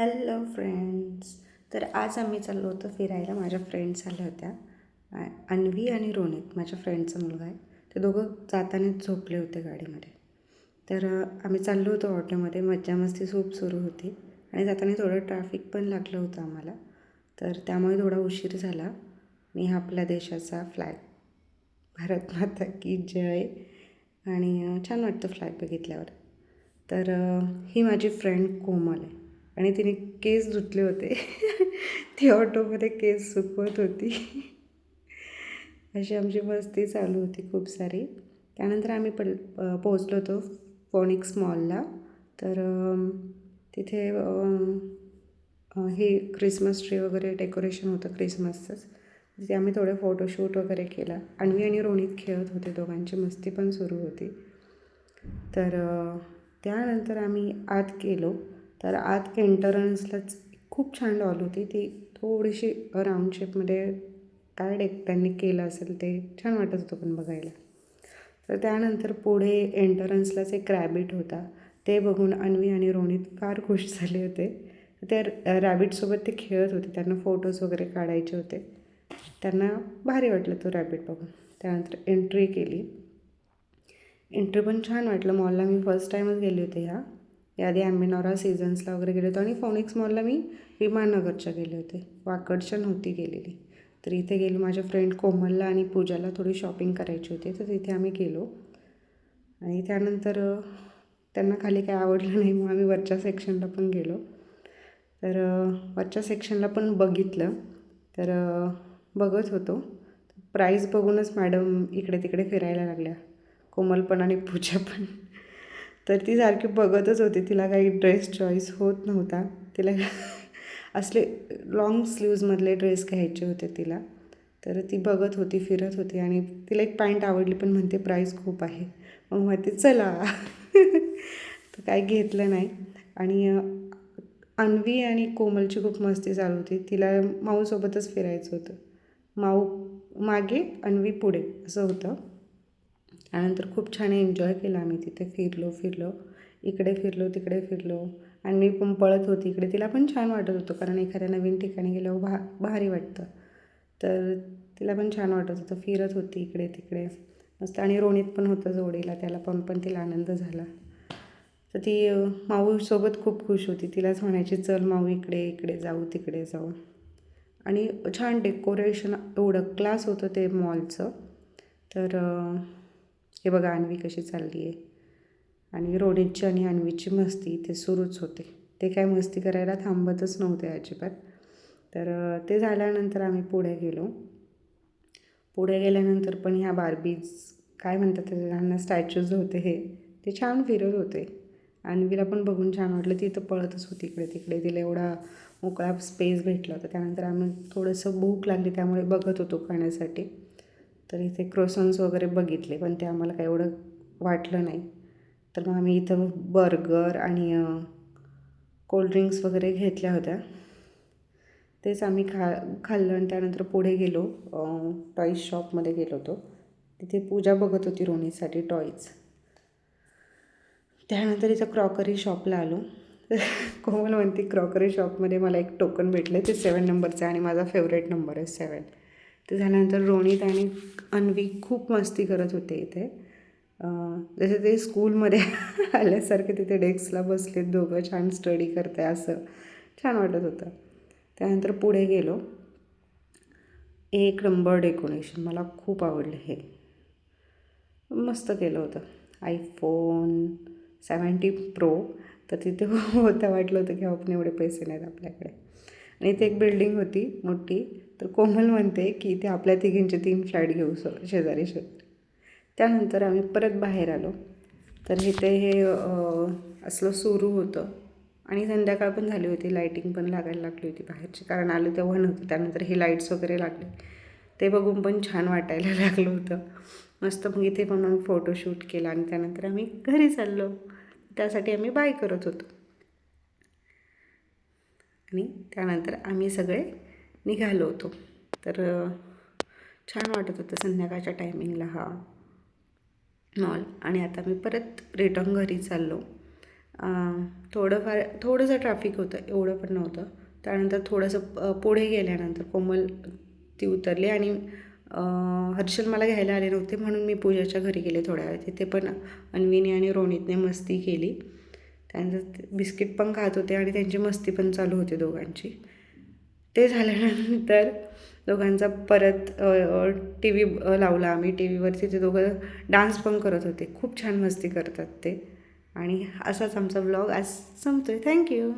Hello friends. तर आज आम्ही चाललो होतो फिरायला. माझ्या फ्रेंड्स आल्या होत्या. अन्वी आणि रोनित माझ्या फ्रेंडचा मुलगा आहे. ते दोघं जातानाच झोपले होते गाडीमध्ये. तर आम्ही चाललो होतो ऑटोमध्ये. मज्जा मस्ती खूप सुरू होती आणि जाताना थोडं ट्रॅफिक पण लागलं होतं आम्हाला. तर त्यामुळे थोडा उशीर झाला. मी आपल्या देशाचा फ्लॅग, भारत माता की जय. आणि छान वाटतं फ्लॅग बघितल्यावर. तर ही माझी फ्रेंड कोमल आहे आणि तिने केस धुतले होते. ती ऑटोमध्ये केस सुकवत होती. अशी आमची मस्ती चालू होती खूप सारी. त्यानंतर आम्ही पोहोचलो होतो फोनिक्स मॉलला. तर तिथे हे क्रिसमस ट्री वगैरे डेकोरेशन होतं क्रिसमसचंच. तिथे आम्ही थोडे फोटोशूट वगैरे केला. अन्वी आणि रोनित खेळत होते, दोघांची मस्ती पण सुरू होती. तर त्यानंतर आम्ही आत गेलो. तर आत एंटरन्सलाच खूप छान डॉल होती. ती थोडीशी राऊंड शेपमध्ये त्यांनी केलं असेल ते छान वाटत होतं पण बघायला. तर त्यानंतर पुढे एंटरन्सलाच एक रॅबिट होता. ते बघून अन्वी आणि रोनित फार खुश झाले होते. त्या रॅबिटसोबत ते खेळत होते. त्यांना फोटोज वगैरे काढायचे होते. त्यांना भारी वाटलं तो रॅबिट बघून. त्यानंतर एंट्री केली. एंट्री पण छान वाटलं. मॉलला मी फर्स्ट टाईमच गेले होते याआधी ॲम्बिनॉरा सीझन्सला वगैरे गेले होते आणि फोनिक्स मॉलला मी विमाननगरच्या गेले होते, वाकडच्या नव्हती गेलेली. तर इथे गेलो. माझ्या फ्रेंड कोमलला आणि पूजाला थोडी शॉपिंग करायची होती, तर तिथे आम्ही गेलो. आणि त्यानंतर त्यांना खाली काय आवडलं नाही, मग आम्ही वरच्या सेक्शनला पण गेलो. तर वरच्या सेक्शनला पण बघितलं. तर बघत होतो. प्राईस बघूनच मॅडम इकडे तिकडे फिरायला लागल्या, कोमल पण आणि पूजा पण. तर ती सारखी बघतच होती. तिला काही ड्रेस चॉईस होत नव्हता. तिला असले लॉंग स्लीव्जमधले ड्रेस घ्यायचे होते तिला. तर ती बघत होती, फिरत होती आणि तिला एक पॅन्ट आवडली, पण म्हणते प्राईस खूप आहे. मग म्हणते चला. तर काही घेतलं नाही. आणि अन्वी आणि कोमलची खूप मस्ती चालू होती. तिला माऊसोबतच फिरायचं होतं. माऊ मागे, अन्वी पुढे असं होतं. त्यानंतर खूप छान एन्जॉय केला आम्ही. तिथे फिरलो, इकडे फिरलो, तिकडे फिरलो. आणि मी पण पळत होती इकडे. तिला पण छान वाटत होतं, कारण एखाद्या नवीन ठिकाणी गेल्यावर भारी वाटतं. तर तिला पण छान वाटत होतं, फिरत होती इकडे तिकडे मस्त. आणि रोनित पण होतं जोडीला, त्याला पण तिला आनंद झाला. तर ती माऊसोबत खूप खुश होती. तिलाच म्हणायची चल माऊ, इकडे इकडे जाऊ, तिकडे जाऊ. आणि छान डेकोरेशन, एवढं क्लास होतं ते मॉलचं. तर हे बघा अन्वी कशी चालली आहे. आणि रोनितची आणि अन्वीची मस्ती इथे सुरूच होते. ते काय मस्ती करायला थांबतच नव्हते अजिबात. तर ते झाल्यानंतर आम्ही पुढे गेलो. पुढे गेल्यानंतर पण ह्या बार्बीज काय म्हणतात ते लहान स्टॅच्यूज होते, ते छान फिरत होते. अन्वीला पण बघून छान वाटलं. ती इथं पळतच होती इकडे तिकडे. तिला एवढा मोकळा स्पेस भेटला होता. त्यानंतर आम्ही थोडंसं भूक लागली, त्यामुळे बघत होतो खाण्यासाठी. तर इथे क्रोसन्स वगैरे बघितले, पण ते आम्हाला काही एवढं वाटलं नाही. तर मग आम्ही इथं बर्गर आणि कोल्ड्रिंक्स वगैरे घेतल्या होत्या. तेच आम्ही खाल्लं आणि त्यानंतर पुढे गेलो. टॉईज शॉपमध्ये गेलो होतो. तिथे पूजा बघत होती रोनीसाठी टॉईज. त्यानंतर इथं क्रॉकरी शॉपला आलो. कोमल म्हणते क्रॉकरी शॉपमध्ये मला एक टोकन भेटले, ते 7 नंबरचं आणि माझा फेवरेट नंबर आहे 7. ते झाल्यानंतर रोनित आणि अन्वी खूप मस्ती करत होते इथे. जसे ते स्कूलमध्ये आल्यासारखे तिथे डेस्कला बसलेत दोघं, छान स्टडी करते असं छान वाटत होतं. त्यानंतर पुढे गेलो. एक नंबर डेकोरेशन, मला खूप आवडलं हे. मस्त केलं होतं. iPhone 17 Pro तर तिथे होतं. वाटलं होतं की आपण एवढे पैसे नाहीत आपल्याकडे. आणि इथे एक बिल्डिंग होती मोठी. तर कोमल म्हणते की इथे आपल्या तिघींचे 3 फ्लॅट घेऊ शेजारी. त्यानंतर आम्ही परत बाहेर आलो. तर इथे हे असलं सुरू होतं आणि संध्याकाळ पण झाली होती. लाईटिंग पण लागायला लागली होती बाहेरची, कारण आलं तेव्हा नव्हतं. त्यानंतर हे लाईट्स वगैरे लागले, ते बघून पण छान वाटायला लागलं होतं मस्त. मग इथे पण आम्ही फोटोशूट केला आणि त्यानंतर आम्ही घरी चाललो. त्यासाठी आम्ही बाय करत होतो. आणि त्यानंतर आम्ही सगळे निघालो होतो. तर छान वाटत होतं संध्याकाळच्या टायमिंगला हा मॉल. आणि आता मी परत रिटर्न घरी चाललो. थोडंसं ट्रॅफिक होतं, एवढं पण नव्हतं. त्यानंतर थोडंसं पुढे गेल्यानंतर कोमल ती उतरली आणि हर्षल मला घ्यायला आले नव्हते म्हणून मी पूजाच्या घरी गेले थोड्या वेळ. तिथे पण अन्वीने आणि रोनितने मस्ती केली. त्यानंतर बिस्किट पण खात होते आणि त्यांची मस्ती पण चालू होती दोघांची. ते झाल्यानंतर दोघांचा परत टी व्ही लावला आम्ही. टी व्हीवरती ते दोघं डान्स पण करत होते. खूप छान मस्ती करतात ते. आणि असाच आमचा व्लॉग आज संपतो आहे. थँक्यू.